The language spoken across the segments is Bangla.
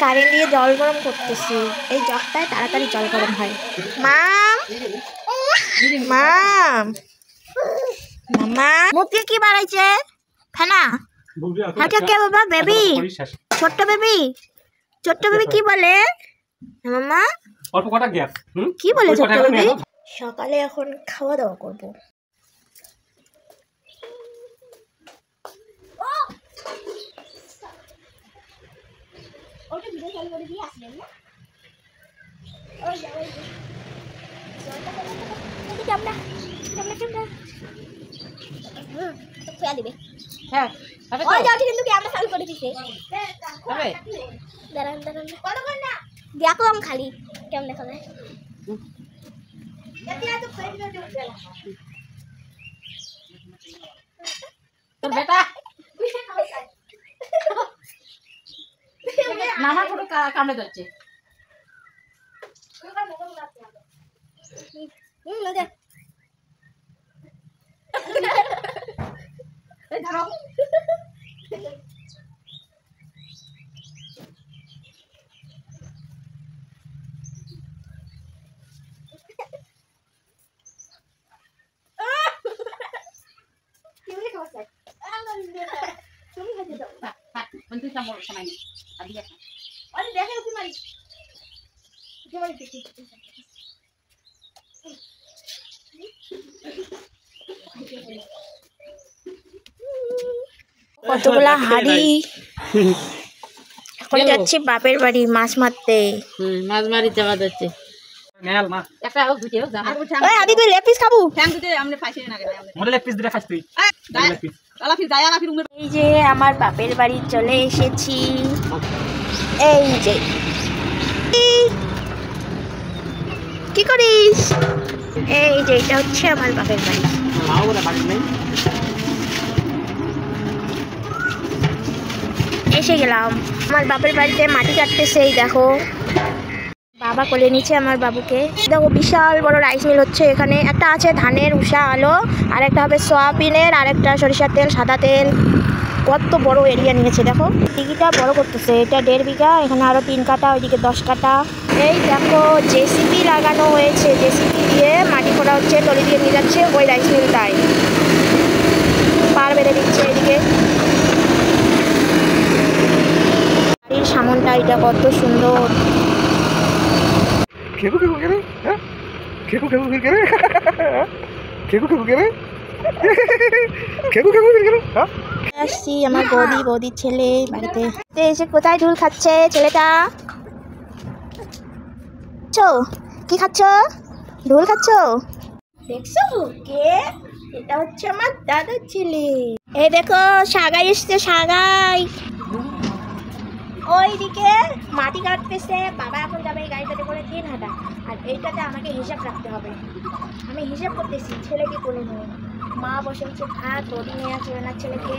কারেন্ট দিয়ে জল গরম করতেছি, এই জগটায় তাড়াতাড়ি জল গরম হয়। মাম মাম মামা মুখে কি বাড়াইছে? ফেনা আচ্ছা কে বাবা? বেবি, ছোট্ট বেবি, ছোট্ট বেবি কি বলে মামা? অল্প কটা গ্যাস কি বলে ছোট্ট বেবি? সকালে এখন খাওয়া দাওয়া করবো। দেখো খালি কেমন দেখা যায়। তোর বেটা নানা করে কামড়ে ধরছে। কতগুলা হাড়ি। এখন যাচ্ছি বাপের বাড়ি মাছ মারতে। মাছ মারি যাওয়া যাচ্ছে। আদি তুই লেগ পিস খাবো? এই যে আমার বাপের বাড়ি চলে এসেছি। এই যে কি করিস? এই যে এটা হচ্ছে আমার বাপের বাড়ি। এসে গেলাম আমার বাপের বাড়িতে। মাটি কাটতেছে, এই দেখো বাবা কোলে নিচে আমার বাবুকে। দেখো বিশাল বড় রাইস মিল হচ্ছে এখানে। একটা আছে ধানের উষা আলো, আর একটা হবে সয়াবিনের, আর একটা সরিষার তেল, সাদা তেল। কত বড় এরিয়া নিয়েছে দেখো। দিঘিটা বড় করতেছে, এটা 1.5 বিঘা, এখানে আরো 3 কাঠা, ওইদিকে 10 কাঠা। এই দেখো জেসিবি লাগানো হয়েছে, জেসিবি দিয়ে মাটি খোঁড়া হচ্ছে, টলি দিয়ে নিয়ে যাচ্ছে ওই রাইস মিলটায়। পার বেঁধে দিচ্ছে এদিকে। বাড়ির সামনটা এটা কত সুন্দর। আসছি আমার বৌদির ছেলে বাড়িতে। এসে কোথায় ঝুল খাচ্ছে ছেলেটা? কি খাচ্ছ? ঝুল খাচ্ছ? দেখছো কে? এটা হচ্ছে আমার দাদার ছেলে। এই দেখো সাগাই এসছে, সাগাই ওইদিকে মাটি কাটতেছে। বাবা এখন যাবে এই গাড়িটাতে করে 3 হাঁটা, আর এইটাতে আমাকে হিসাব রাখতে হবে। আমি হিসাব করতেছি ছেলেকে কোলে নিয়ে। মা বসে হচ্ছে ভাত রোটি নিয়ে আছে ওনার ছেলেকে।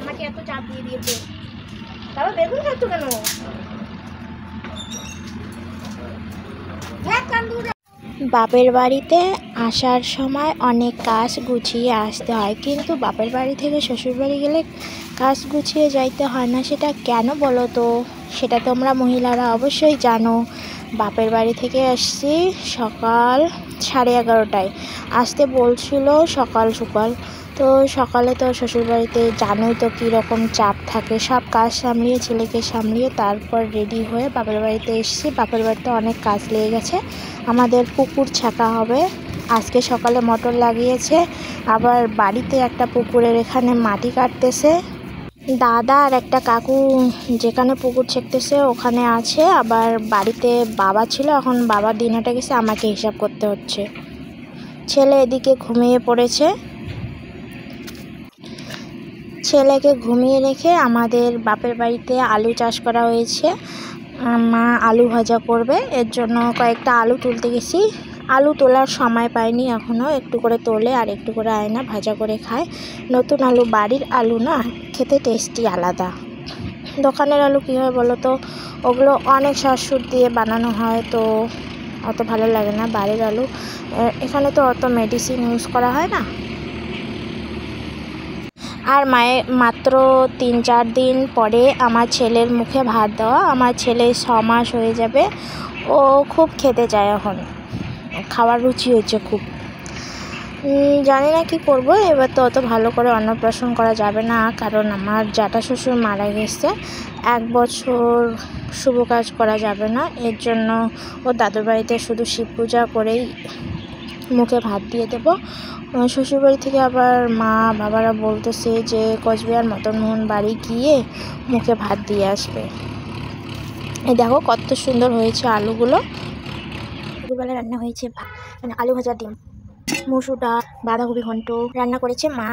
আমাকে এত চাপ দিয়ে দিয়েছে। তারপর বেগুন খাচ্ছ কেন? বাপের বাড়িতে আসার সময় অনেক কাজ গুছিয়ে আসতে হয়, কিন্তু বাপের বাড়ি থেকে শ্বশুর বাড়ি গেলে কাজ গুছিয়ে যাইতে হয় না। সেটা কেন বলো তো? সেটা তোমরা মহিলারা অবশ্যই জানো। বাপের বাড়ি থেকে আসছি সকাল 11:30টায়। আসতে বলছিল সকাল সকাল। তো সকালে তো শ্বশুরবাড়িতে জানোই তো কীরকম চাপ থাকে। সব কাজ সামলিয়ে ছেলেকে সামলিয়ে তারপর রেডি হয়ে বাপের বাড়িতে এসেছি। বাপের বাড়িতে অনেক কাজ লেগে গেছে। আমাদের পুকুর ছাঁকা হবে। আজকে সকালে মোটর লাগিয়েছে, আবার বাড়িতে একটা পুকুরের এখানে মাটি কাটতেছে। দাদা আর একটা কাকু যেখানে পুকুর ছেঁকতেছে ওখানে আছে। আবার বাড়িতে বাবা ছিল, এখন বাবা দিন হেঁটে গেছে, আমাকে হিসাব করতে হচ্ছে। ছেলে এদিকে ঘুমিয়ে পড়েছে। ছেলেকে ঘুমিয়ে রেখে আমাদের বাপের বাড়িতে আলু চাষ করা হয়েছে। মা আলু ভাজা করবে, এর জন্য কয়েকটা আলু তুলতে গেছি। আলু তোলার সময় পাইনি এখনও। একটু করে তোলে আর একটু করে আয়না ভাজা করে খায়। নতুন আলু, বাড়ির আলু না, খেতে টেস্টি আলাদা। দোকানের আলু কী হয় বলো তো? ওগুলো অনেক শাশুড় দিয়ে বানানো হয়, তো অত ভালো লাগে না। বাড়ির আলু, এখানে তো অত মেডিসিন ইউজ করা হয় না। আর মায়ের মাত্র 3-4 দিন পরে আমার ছেলের মুখে ভাত দেওয়া। আমার ছেলে 6 মাস হয়ে যাবে। ও খুব খেতে চায় এখন, খাওয়ার রুচি হয়েছে খুব। জানি না কি করব। এবার তো অত ভালো করে অন্নপ্রাশন করা যাবে না, কারণ আমার জ্যাঠা শ্বশুর মারা গেছে। 1 বছর শুভ কাজ করা যাবে না। এর জন্য ওর দাদুর বাড়িতে শুধু শিব পূজা করেই মুখে ভাত দিয়ে দেবো। শ্বশুরবাড়ি থেকে আবার মা বাবারা বলতেছে যে কোচবিহার মদনমোহন বাড়ি গিয়ে মুখে ভাত দিয়ে আসবে। এই দেখো কত সুন্দর হয়েছে আলুগুলো। দুপুরবেলা রান্না হয়েছে ভাত, মানে আলু ভাজা, ডিম, মসুর ডাল, বাঁধাকপি ঘন্ট রান্না করেছে মা।